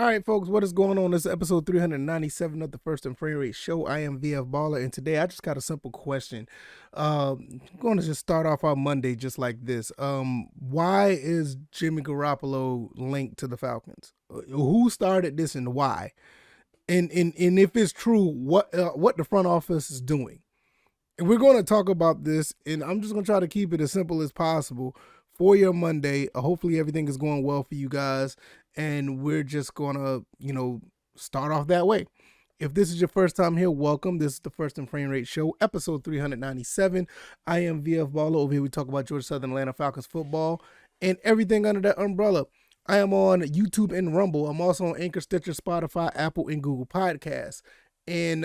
All right, folks, what is going on? This is episode 397 of the First and Frame Rate Show. I am VF Baller, and today I just got a simple question. I'm going to just start off our Monday just like this. Why is Jimmy Garoppolo linked to the Falcons? Who started this and why? And if it's true, what the front office is doing? And we're going to talk about this, and I'm just going to try to keep it as simple as possible for your Monday. Hopefully everything is going well for you guys, and we're just going to, start off that way. If this is your first time here, welcome. This is the First and Frame Rate Show, episode 397. I am VF Baller. Over here we talk about Georgia Southern Atlanta Falcons football and everything under that umbrella. I am on YouTube and Rumble. I'm also on Anchor, Stitcher, Spotify, Apple, and Google Podcasts. And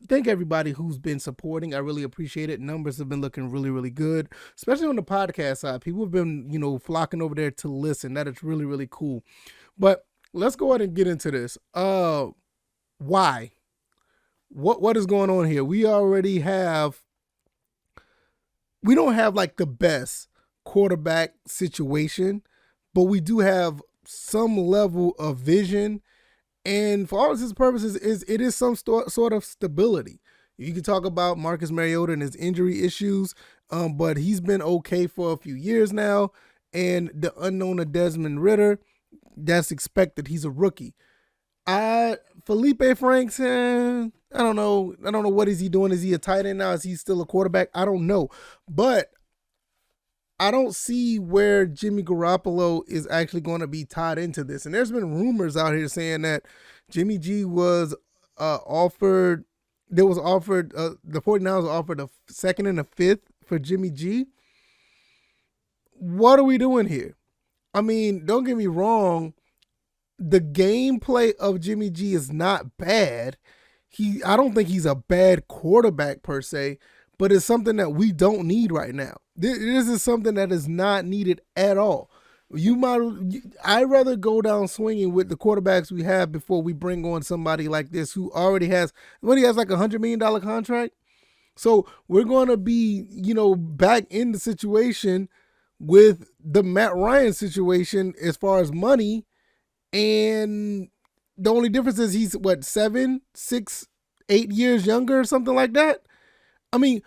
thank everybody who's been supporting. I really appreciate it. Numbers have been looking really, really good, especially on the podcast side. People have been, flocking over there to listen. That is really, really cool. But let's go ahead and get into this. Why? What is going on here? We don't have like the best quarterback situation, but we do have some level of vision. And for all of his purposes, it is some sort of stability. You can talk about Marcus Mariota and his injury issues, but he's been okay for a few years now. And the unknown of Desmond Ridder, that's expected. He's a rookie. Felipe Franks, I don't know. What is he doing? Is he a tight end now? Is he still a quarterback? I don't know. But I don't see where Jimmy Garoppolo is actually going to be tied into this. And there's been rumors out here saying that Jimmy G was offered, the 49ers offered a second and a fifth for Jimmy G. What are we doing here? I mean, don't get me wrong. The gameplay of Jimmy G is not bad. I don't think he's a bad quarterback per se, but it's something that we don't need right now. This is something that is not needed at all. I'd rather go down swinging with the quarterbacks we have before we bring on somebody like this who already has like $100 million contract. So we're going to be, back in the situation with the Matt Ryan situation as far as money. And the only difference is he's 7, 6, 8 years younger or something like that. I mean,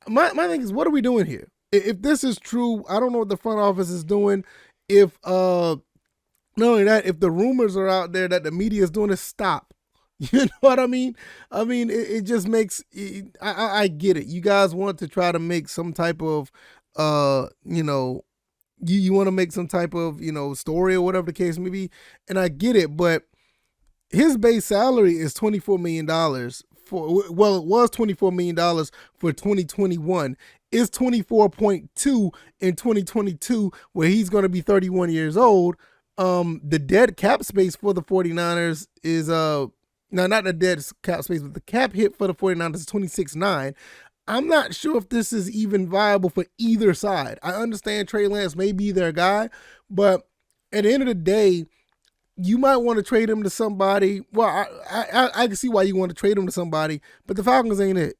my thing is, what are we doing here? If this is true, I don't know what the front office is doing. If not only that, if the rumors are out there that the media is doing this, stop. You know what I mean? I mean, it just makes. I get it. You guys want to try to make some type of, you want to make some type of, story or whatever the case may be, and I get it. But his base salary is $24 million. It was $24 million for 2021. It's 24.2 in 2022, where he's going to be 31 years old. The dead cap space for the 49ers is not the dead cap space, but the cap hit for the 49ers is 26.9. I'm not sure if this is even viable for either side. I understand Trey Lance may be their guy, but at the end of the day, you might want to trade him to somebody. Well, I can see why you want to trade him to somebody, but the Falcons ain't it.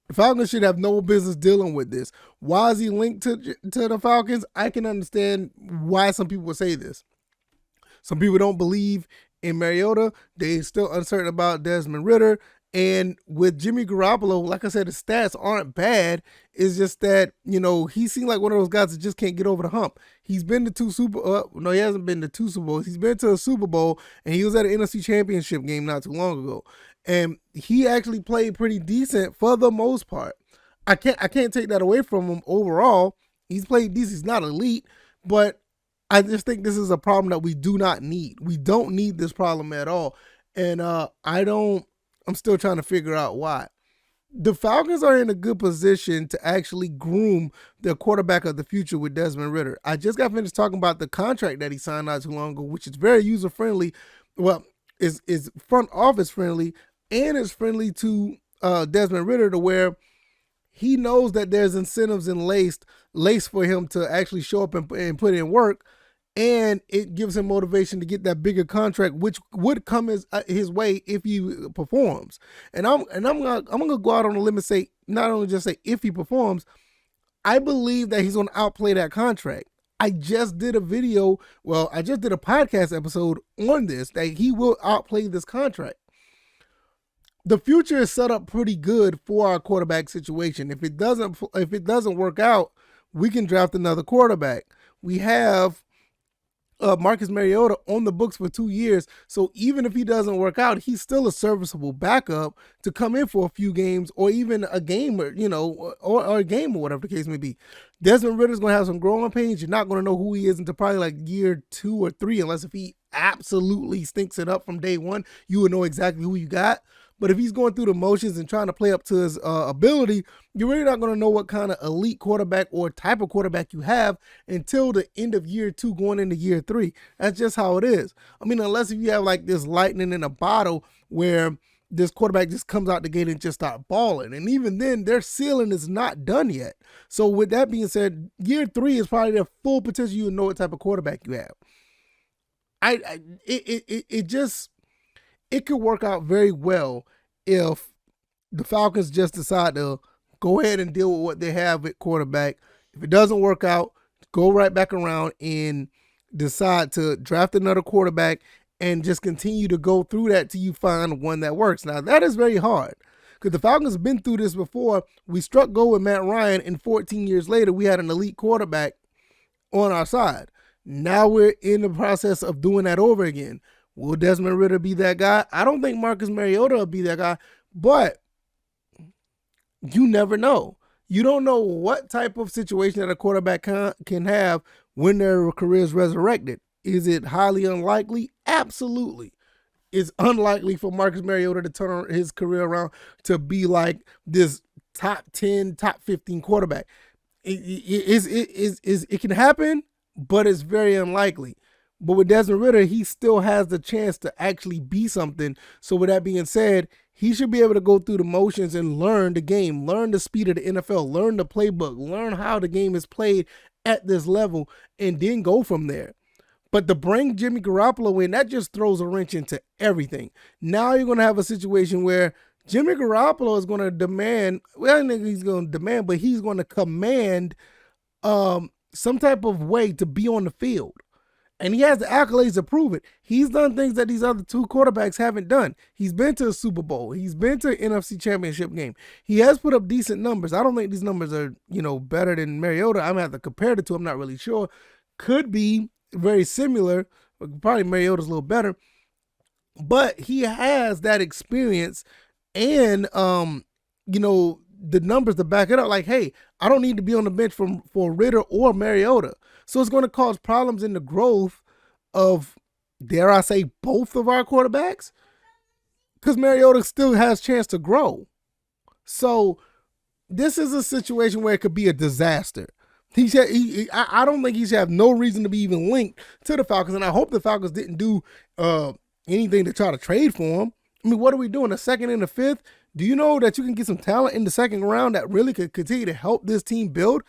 The Falcons should have no business dealing with this. Why is he linked to the Falcons? I can understand why some people would say this. Some people don't believe in Mariota. They're still uncertain about Desmond Ridder. And with Jimmy Garoppolo, like I said, the stats aren't bad. It's just that, he seemed like one of those guys that just can't get over the hump. He's been to he hasn't been to 2 Super Bowls. He's been to a Super Bowl, and he was at an NFC Championship game not too long ago. And he actually played pretty decent for the most part. I can't take that away from him overall. He's played decent. He's not elite, but I just think this is a problem that we do not need. We don't need this problem at all. And I'm still trying to figure out why. The Falcons are in a good position to actually groom their quarterback of the future with Desmond Ridder. I just got finished talking about the contract that he signed not too long ago, which is very user-friendly. Well, is front office friendly, and is friendly to Desmond Ridder, to where he knows that there's incentives in lace for him to actually show up and put in work. And it gives him motivation to get that bigger contract, which would come his way if he performs. And I'm gonna go out on a limb and say, not only just say if he performs, I believe that he's gonna outplay that contract. I just did a video, I just did a podcast episode on this, that he will outplay this contract. The future is set up pretty good for our quarterback situation. If it doesn't work out, we can draft another quarterback. We have Marcus Mariota on the books for 2 years, so even if he doesn't work out, he's still a serviceable backup to come in for a few games, or even a game, or or a game, or whatever the case may be. Desmond Ritter's going to have some growing pains. You're not going to know who he is until probably like year 2 or 3, unless if he absolutely stinks it up from day one, you would know exactly who you got. But if he's going through the motions and trying to play up to his ability, you're really not going to know what kind of elite quarterback or type of quarterback you have until the end of year 2 going into year 3. That's just how it is. I mean, unless if you have like this lightning in a bottle where this quarterback just comes out the gate and just start balling. And even then, their ceiling is not done yet. So with that being said, year 3 is probably their full potential. You know what type of quarterback you have. It could work out very well if the Falcons just decide to go ahead and deal with what they have at quarterback. If it doesn't work out, go right back around and decide to draft another quarterback and just continue to go through that till you find one that works. Now, that is very hard because the Falcons have been through this before. We struck gold with Matt Ryan, and 14 years later, we had an elite quarterback on our side. Now we're in the process of doing that over again. Will Desmond Ridder be that guy? I don't think Marcus Mariota will be that guy, but you never know. You don't know what type of situation that a quarterback can have when their career is resurrected. Is it highly unlikely? Absolutely. It's unlikely for Marcus Mariota to turn his career around to be like this top 10, top 15 quarterback. It can happen, but it's very unlikely. But with Desmond Ridder, he still has the chance to actually be something. So with that being said, he should be able to go through the motions and learn the game, learn the speed of the NFL, learn the playbook, learn how the game is played at this level, and then go from there. But to bring Jimmy Garoppolo in, that just throws a wrench into everything. Now you're going to have a situation where Jimmy Garoppolo is going to demand, well, I don't think he's going to demand, but he's going to command some type of way to be on the field. And he has the accolades to prove it. He's done things that these other two quarterbacks haven't done. He's been to a Super Bowl. He's been to an NFC Championship game. He has put up decent numbers. I don't think these numbers are, better than Mariota. I'm going to have to compare the two. I'm not really sure. Could be very similar. Probably Mariota's a little better. But he has that experience and, the numbers to back it up. Like, hey, I don't need to be on the bench for Ridder or Mariota. So it's going to cause problems in the growth of, dare I say, both of our quarterbacks, because Mariota still has a chance to grow. So this is a situation where it could be a disaster. I don't think he should have no reason to be even linked to the Falcons, and I hope the Falcons didn't do anything to try to trade for him. I mean, what are we doing, a second and a fifth? Do you know that you can get some talent in the second round that really could continue to help this team build?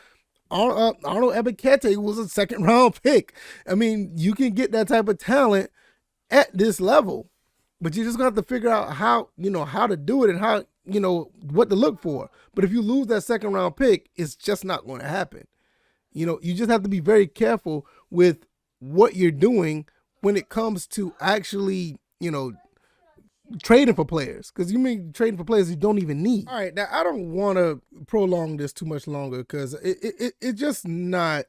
Arnold Ebiketie was a second round pick. I mean, you can get that type of talent at this level, but you're just gonna have to figure out how to do it and how, what to look for. But if you lose that second round pick, it's just not going to happen. You just have to be very careful with what you're doing when it comes to actually, trading for players, because you mean trading for players you don't even need. All right, now I don't want to prolong this too much longer because it's just not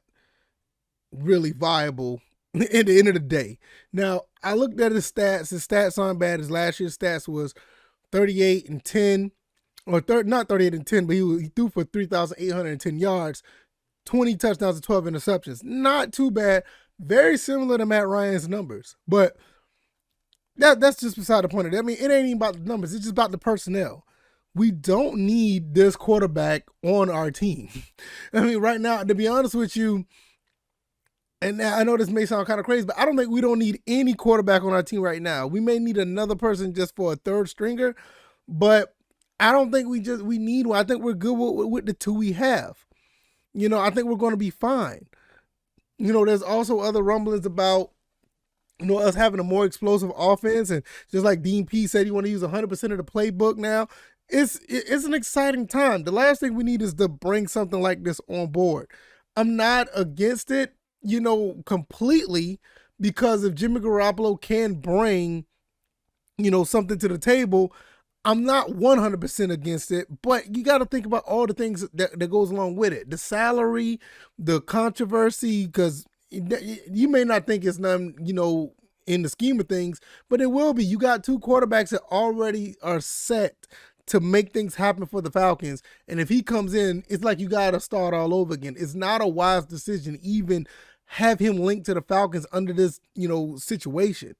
really viable at the end of the day. Now, I looked at his stats. His stats aren't bad. His last year's stats was 38-10, or not 38-10, but he threw for 3,810 yards, 20 touchdowns and 12 interceptions. Not too bad. Very similar to Matt Ryan's numbers, but that's just beside the point of it. I mean, it ain't even about the numbers. It's just about the personnel. We don't need this quarterback on our team. I mean, right now, to be honest with you, and I know this may sound kind of crazy, but I don't think we don't need any quarterback on our team right now. We may need another person just for a third stringer, but I don't think we need one. I think we're good with the two we have. I think we're going to be fine. There's also other rumblings about us having a more explosive offense, and just like Dean P said, you want to use 100% of the playbook now. It's an exciting time. The last thing we need is to bring something like this on board. I'm not against it. completely, because if Jimmy Garoppolo can bring, something to the table, I'm not 100% against it, but you got to think about all the things that goes along with it. The salary, the controversy, because you may not think it's none, in the scheme of things, but it will be. You got two quarterbacks that already are set to make things happen for the Falcons. And if he comes in, it's like you got to start all over again. It's not a wise decision even have him linked to the Falcons under this, situation.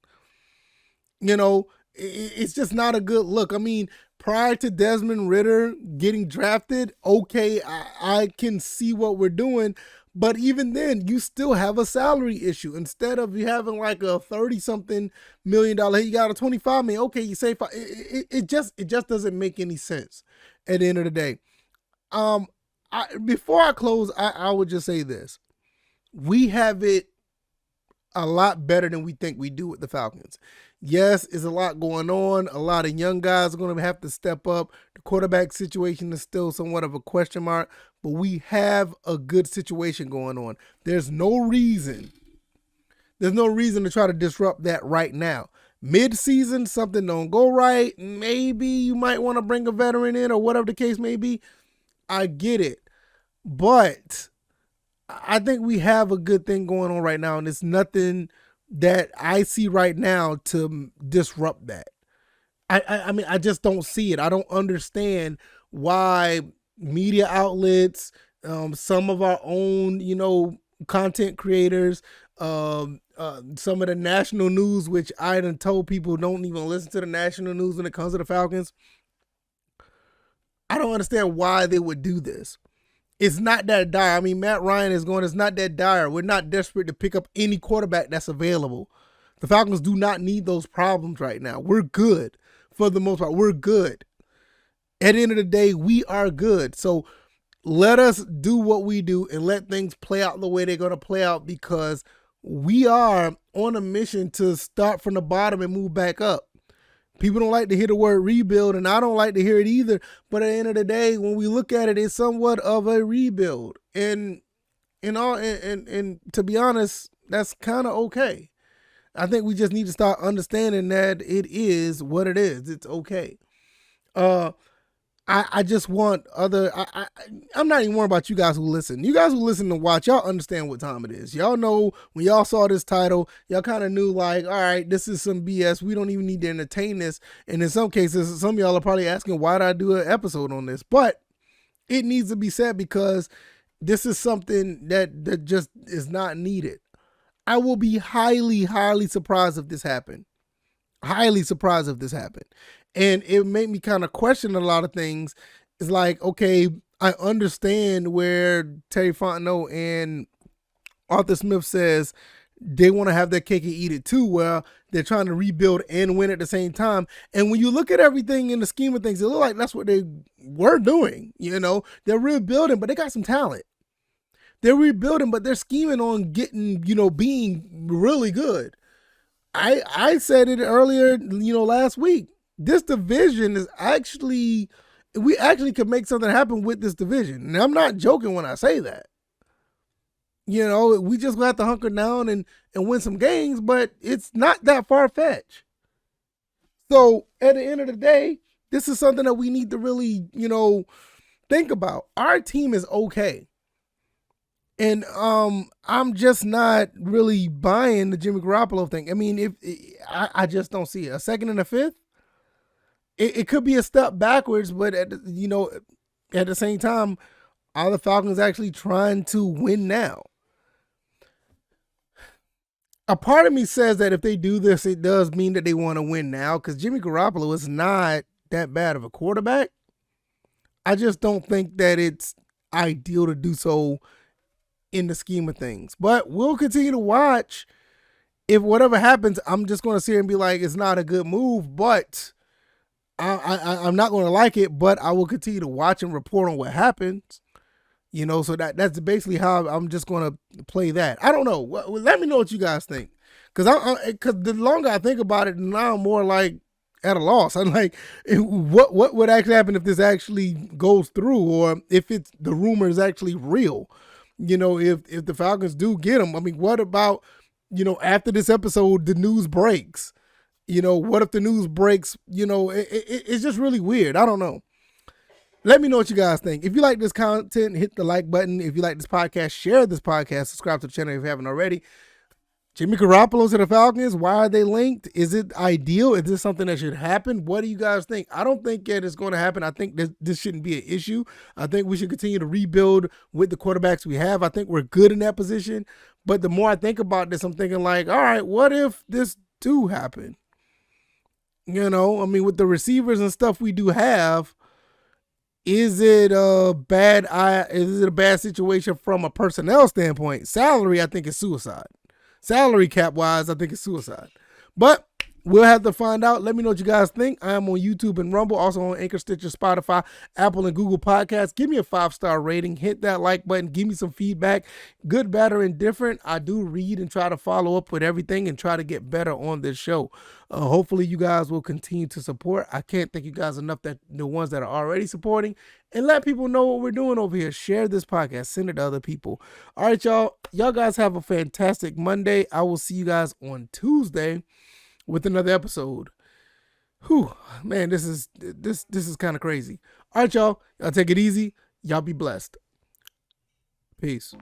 It's just not a good look. I mean, prior to Desmond Ridder getting drafted, okay, I can see what we're doing. But even then, you still have a salary issue. Instead of you having like a $30-something million, you got a $25 million. Okay, you say it just doesn't make any sense at the end of the day. Before I close, I would just say this: we have it a lot better than we think we do with the Falcons. Yes, it's a lot going on. A lot of young guys are going to have to step up. The quarterback situation is still somewhat of a question mark, but we have a good situation going on. There's no reason to try to disrupt that right now. Mid-season, something don't go right. Maybe you might want to bring a veteran in or whatever the case may be. I get it. But I think we have a good thing going on right now, and it's nothing that I see right now to disrupt that. I mean, I just don't see it. I don't understand why media outlets, some of our own, content creators, some of the national news, which I done told people don't even listen to the national news when it comes to the Falcons. I don't understand why they would do this. It's not that dire. I mean, Matt Ryan is going, it's not that dire. We're not desperate to pick up any quarterback that's available. The Falcons do not need those problems right now. We're good for the most part. We're good. At the end of the day, we are good. So let us do what we do and let things play out the way they're going to play out, because we are on a mission to start from the bottom and move back up. People don't like to hear the word rebuild, and I don't like to hear it either. But at the end of the day, when we look at it, it's somewhat of a rebuild. And to be honest, that's kind of okay. I think we just need to start understanding that it is what it is. It's okay. I just want I'm not even worried about you guys who listen. You guys who listen to watch, y'all understand what time it is. Y'all know when y'all saw this title, y'all kind of knew like, all right, this is some BS. We don't even need to entertain this. And in some cases, some of y'all are probably asking, why did I do an episode on this? But it needs to be said, because this is something that just is not needed. I will be highly, highly surprised if this happened. Highly surprised if this happened. And it made me kind of question a lot of things. It's like, okay, I understand where Terry Fontenot and Arthur Smith says they want to have their cake and eat it too, where they're trying to rebuild and win at the same time. And when you look at everything in the scheme of things, it looks like that's what they were doing. They're rebuilding, but they got some talent. They're rebuilding, but they're scheming on getting, being really good. I said it earlier, last week. This division is we actually could make something happen with this division. And I'm not joking when I say that. We just have to hunker down and win some games, but it's not that far-fetched. So at the end of the day, this is something that we need to really, think about. Our team is okay. And I'm just not really buying the Jimmy Garoppolo thing. I mean, I just don't see it. A second and a fifth? It could be a step backwards, but at the same time, are the Falcons actually trying to win now? A part of me says that if they do this, it does mean that they want to win now, because Jimmy Garoppolo is not that bad of a quarterback. I just don't think that it's ideal to do so in the scheme of things. But we'll continue to watch. If whatever happens, I'm just going to sit here and be like, it's not a good move, but I'm not going to like it, but I will continue to watch and report on what happens. So that's basically how I'm just going to play that. I don't know. Let me know what you guys think. Because the longer I think about it, now I'm more like at a loss. I'm like, what would actually happen if this actually goes through, or if the rumor is actually real? if the Falcons do get him. I mean, what about, after this episode, the news breaks? What if the news breaks? It's just really weird. I don't know. Let me know what you guys think. If you like this content, hit the like button. If you like this podcast, share this podcast. Subscribe to the channel if you haven't already. Jimmy Garoppolo to the Falcons. Why are they linked? Is it ideal? Is this something that should happen? What do you guys think? I don't think it is going to happen. I think this shouldn't be an issue. I think we should continue to rebuild with the quarterbacks we have. I think we're good in that position. But the more I think about this, I'm thinking like, all right, what if this do happen? With the receivers and stuff we do have, is it a bad situation from a personnel standpoint? Salary, I think, is suicide. Salary cap wise, I think it's suicide. But we'll have to find out. Let me know what you guys think. I am on YouTube and Rumble, also on Anchor, Stitcher, Spotify, Apple, and Google Podcasts. Give me a 5-star rating. Hit that like button. Give me some feedback. Good, bad, or indifferent. I do read and try to follow up with everything and try to get better on this show. Hopefully you guys will continue to support. I can't thank you guys enough, that the ones that are already supporting, and let people know what we're doing over here. Share this podcast. Send it to other people. All right, y'all. Y'all guys have a fantastic Monday. I will see you guys on Tuesday with another episode. Whew, man, this is kind of crazy. All right, y'all. Y'all take it easy. Y'all be blessed. Peace.